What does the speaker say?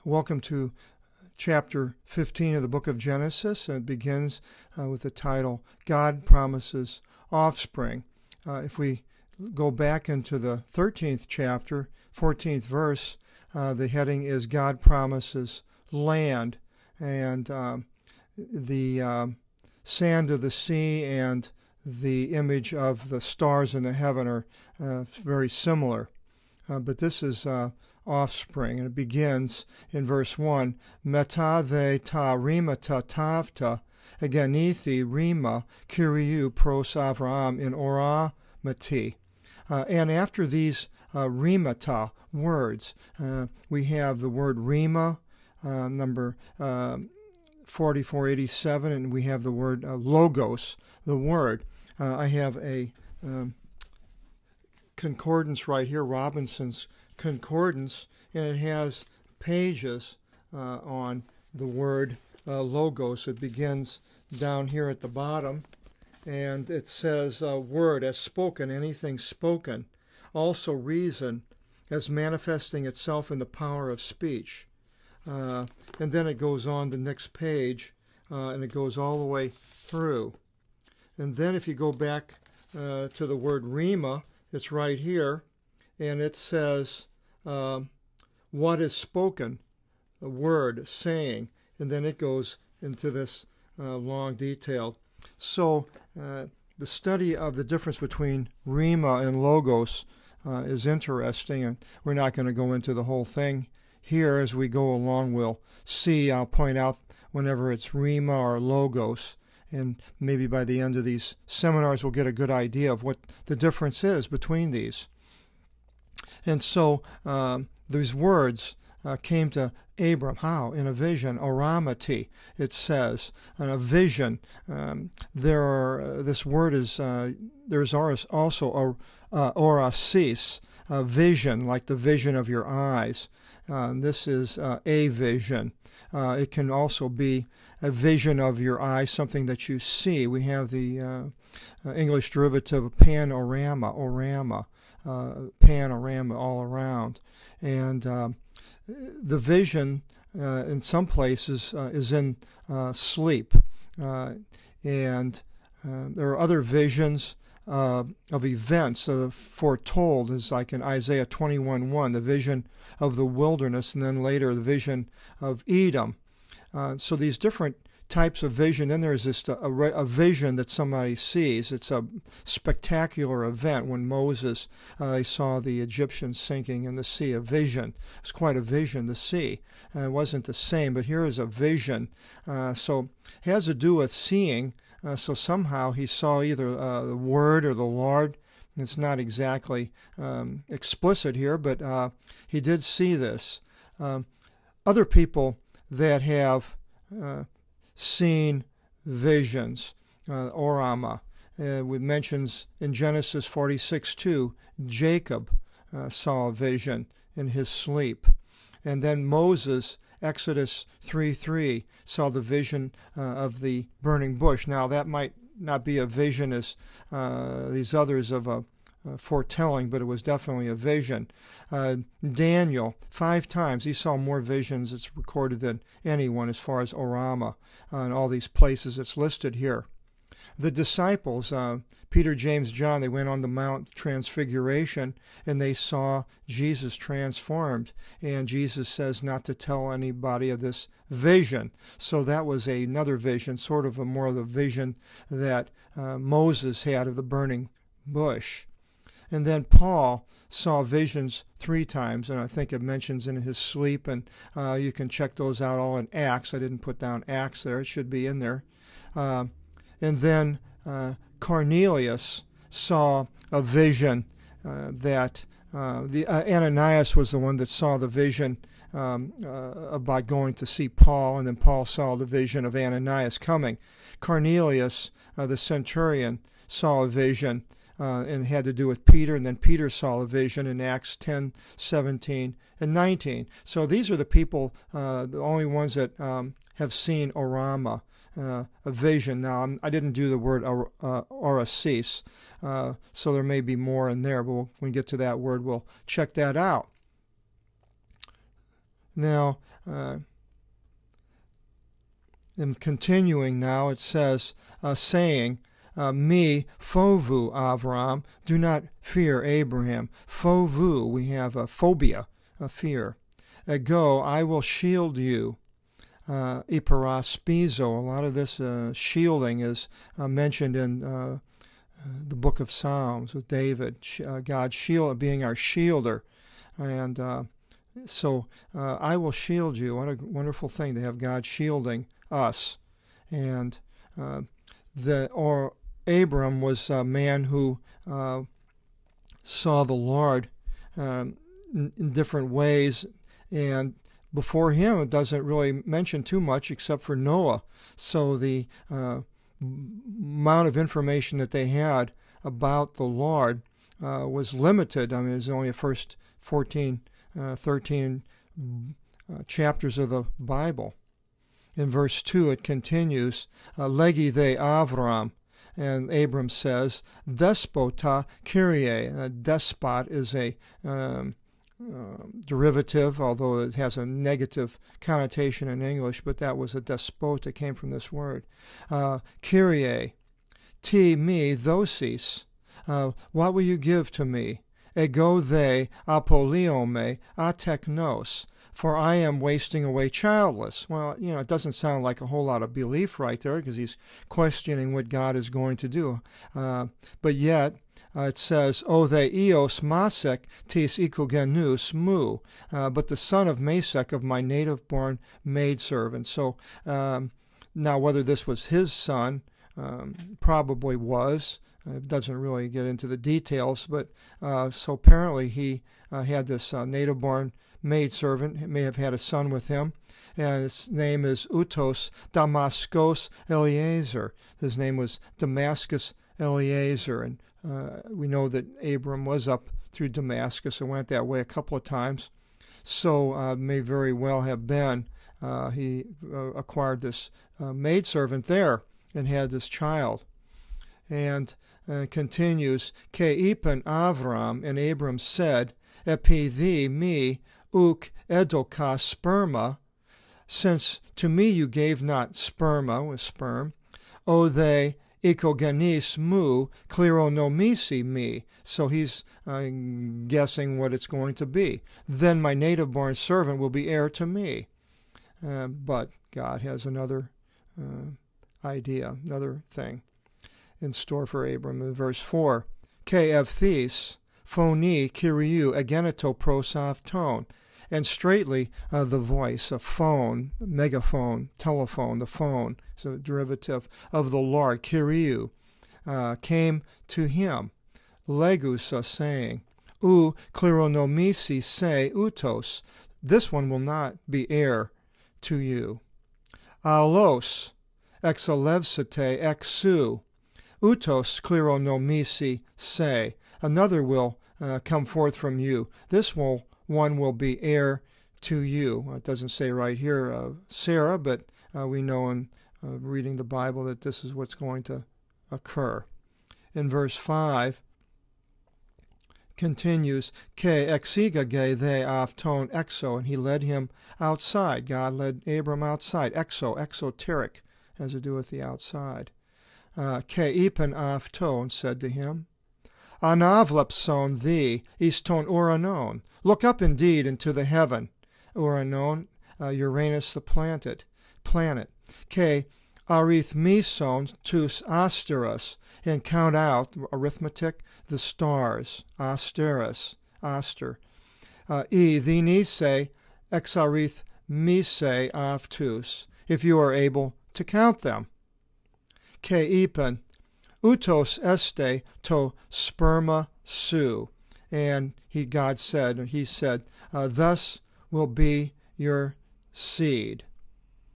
Welcome to chapter 15 of the book of Genesis. It begins with the title, God Promises Offspring. If we go back into the 13th chapter, 14th verse, the heading is God Promises Land. And the sand of the sea and the image of the stars in the heaven are very similar. But this is offspring, and it begins in verse 1, Meta ve ta rima ta tavta, agenithi rima kiriu pros Avraham in ora mati. And after these rimata words, we have the word rima, number 4487, and we have the word logos, the word. I have a concordance right here, Robinson's concordance, and it has pages on the word logos. It begins down here at the bottom, and it says word as spoken, anything spoken, also reason as manifesting itself in the power of speech. And then it goes on the next page, and it goes all the way through. And then if you go back to the word rima, it's right here, and it says what is spoken, a word, saying, and then it goes into this long detail. So the study of the difference between rima and logos is interesting, and we're not going to go into the whole thing here. As we go along, we'll see. I'll point out whenever it's rima or logos, and maybe by the end of these seminars we'll get a good idea of what the difference is between these. And so these words came to Abram. How? In a vision, oramati, it says. In a vision, this word is, there's also orasis, a vision, like the vision of your eyes. This is a vision. It can also be a vision of your eyes, something that you see. We have the English derivative of panorama, panorama, all around. And the vision in some places is in sleep. And there are other visions of events foretold, as like in Isaiah 21:1, the vision of the wilderness, and then later the vision of Edom. So these different types of vision. Then there's this a vision that somebody sees. It's a spectacular event when Moses saw the Egyptians sinking in the sea. A vision. It's quite a vision to see. It wasn't the same, but here is a vision. So it has to do with seeing. So somehow he saw either the Word or the Lord. It's not exactly explicit here, but he did see this. Other people that have seen visions, orama. It mentions in Genesis 46:2, Jacob saw a vision in his sleep. And then Moses, Exodus 3:3, saw the vision of the burning bush. Now that might not be a vision as these others of a foretelling, but it was definitely a vision. Daniel, 5 times, he saw more visions, it's recorded, than anyone as far as orama, and all these places it's listed here. The disciples, Peter, James, John, they went on the Mount Transfiguration, and they saw Jesus transformed, and Jesus says not to tell anybody of this vision. So that was another vision, sort of more of the vision that Moses had of the burning bush. And then Paul saw visions 3 times, and I think it mentions in his sleep, and you can check those out all in Acts. I didn't put down Acts there. It should be in there. And then Cornelius saw a vision that Ananias was the one that saw the vision about going to see Paul, and then Paul saw the vision of Ananias coming. Cornelius, the centurion, saw a vision and had to do with Peter, and then Peter saw a vision in Acts 10, 17, and 19. So these are the people, the only ones that have seen orama, a vision. Now, I didn't do the word orasis, so there may be more in there, but when we get to that word, we'll check that out. Now, in continuing now, it says, saying, me, fovu Avram, do not fear Abraham. Fovu, we have a phobia, a fear. Go, I will shield you. Iparaspizo, a lot of this shielding is mentioned in the book of Psalms with David, God being our shielder. And so I will shield you. What a wonderful thing to have God shielding us. And Abram was a man who saw the Lord in different ways, and before him it doesn't really mention too much except for Noah. So the amount of information that they had about the Lord was limited. I mean, it's only the first 13 chapters of the Bible. In verse 2 it continues, Legi de Avram, and Abram says, Despota Kyrie. Despot is a derivative, although it has a negative connotation in English, but that was a despot that came from this word. Kyrie, ti me dosis, what will you give to me? Ego de apoliome ateknos, for I am wasting away childless. Well, it doesn't sound like a whole lot of belief right there, because he's questioning what God is going to do. But yet, it says, O the eos masek tis ikogenus mu, but the son of Masek of my native-born maidservant. So now whether this was his son, probably was. It doesn't really get into the details, but so apparently he had this native-born maidservant, may have had a son with him, and his name is Utos Damascus Eliezer. His name was Damascus Eliezer, and we know that Abram was up through Damascus and went that way a couple of times. So may very well have been he acquired this maidservant there and had this child. And continues, Ke ipen Avram, and Abram said, Epi thee me uk edoka sperma, since to me you gave not sperma, with sperm, o they ikogenis mu kleronomisi me. So he's guessing what it's going to be. Then my native-born servant will be heir to me. But God has another idea, another thing in store for Abram. In verse 4, Ke evthis phoni kiriou ageneto prosoph tone. And straightly the voice, a phone, megaphone, telephone, the phone, is a derivative of the Lord, Kyriou, came to him, legusa, saying, U kleronomisi se utos, this one will not be heir to you. Alos, exalevsete exu, utos kleronomisi se, another will come forth from you. This one will be heir to you. It doesn't say right here Sarah, but we know in reading the Bible that this is what's going to occur. In verse 5, continues, Ke exigage de afton exo, and he led him outside. God led Abram outside. Exoteric, has to do with the outside. Ke ipen afto, and said to him, Anavlepson thee, iston uranon. Look up indeed into the heaven. Uranon, Uranus the planet. Ke arithmeson tus asteros, and count out, arithmetic, the stars. Asteros, aster. Thenise exarith mise aftus, if you are able to count them. Ke ipen utos este to sperma su, and he said, thus will be your seed.